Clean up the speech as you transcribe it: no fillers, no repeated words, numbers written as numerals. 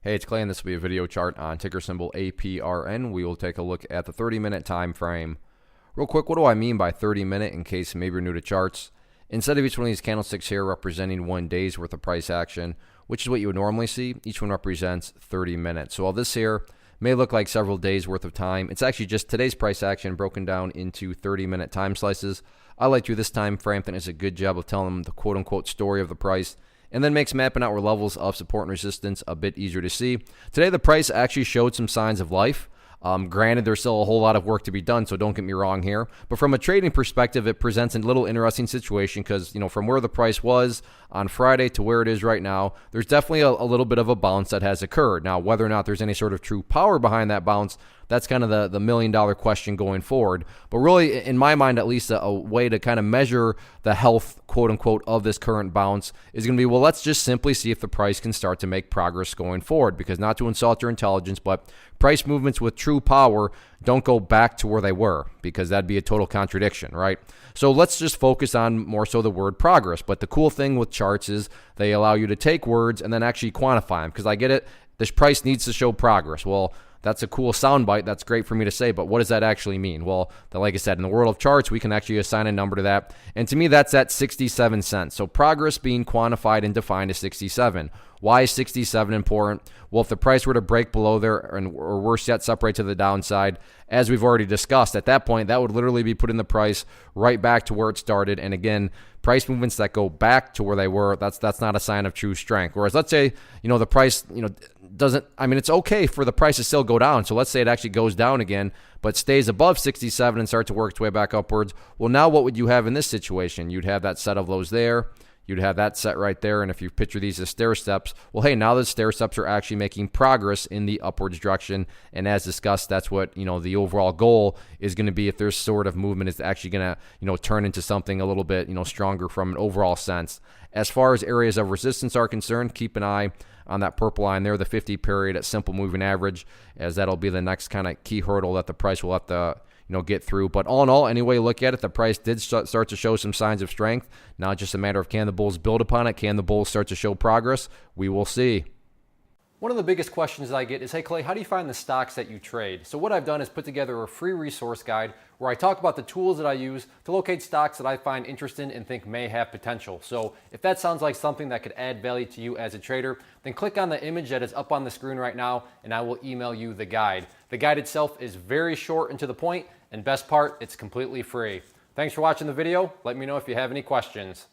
Hey, it's Clay, and this will be a video chart on ticker symbol APRN. We will take a look at the 30-minute time frame. Real quick, what do I mean by 30-minute in case maybe you're new to charts? Instead of each one of these candlesticks here representing 1 day's worth of price action, which is what you would normally see, each one represents 30 minutes. So while this here may look like several days worth of time, it's actually just today's price action broken down into 30-minute time slices. I like to this time frame. I think it's a good job of telling them the quote-unquote story of the price, and then makes mapping out where levels of support and resistance a bit easier to see. Today, the price actually showed some signs of life. Granted, there's still a whole lot of work to be done, so don't get me wrong here. But from a trading perspective, it presents a little interesting situation because, from where the price was on Friday to where it is right now, there's definitely a little bit of a bounce that has occurred. Now, whether or not there's any sort of true power behind that bounce, that's kind of the million-dollar question going forward. But really, in my mind, at least a way to kind of measure the health, quote-unquote, of this current bounce is going to be, well, let's just simply see if the price can start to make progress going forward. Because not to insult your intelligence, but price movements with true power don't go back to where they were, because that'd be a total contradiction, right? So let's just focus on more so the word progress. But the cool thing with charts is they allow you to take words and then actually quantify them, because I get it, this price needs to show progress. Well, that's a cool soundbite. That's great for me to say, but what does that actually mean? Well, like I said, in the world of charts, we can actually assign a number to that. And to me, that's at 67 cents. So progress being quantified and defined as 67. Why is 67 important? Well, if the price were to break below there, or worse yet, separate to the downside, as we've already discussed, at that point, that would literally be putting the price right back to where it started. And again, price movements that go back to where they were, that's not a sign of true strength. Whereas let's say, the price, it's okay for the price to still go down. So let's say it actually goes down again, but stays above 67 and starts to work its way back upwards. Well, now what would you have in this situation? You'd have that set of lows there. You'd have that set right there. And if you picture these as stair steps, well, hey, now the stair steps are actually making progress in the upwards direction. And as discussed, that's what, the overall goal is going to be if there's sort of movement is actually going to, turn into something a little bit, stronger from an overall sense. As far as areas of resistance are concerned, keep an eye on that purple line there, the 50 period at simple moving average, as that'll be the next kind of key hurdle that the price will have to get through. But all in all, any way you look at it, the price did start to show some signs of strength. Now it's just a matter of, can the bulls build upon it? Can the bulls start to show progress? We will see. One of the biggest questions that I get is, hey Clay, how do you find the stocks that you trade? So what I've done is put together a free resource guide where I talk about the tools that I use to locate stocks that I find interesting and think may have potential. So if that sounds like something that could add value to you as a trader, then click on the image that is up on the screen right now and I will email you the guide. The guide itself is very short and to the point, and best part, it's completely free. Thanks for watching the video. Let me know if you have any questions.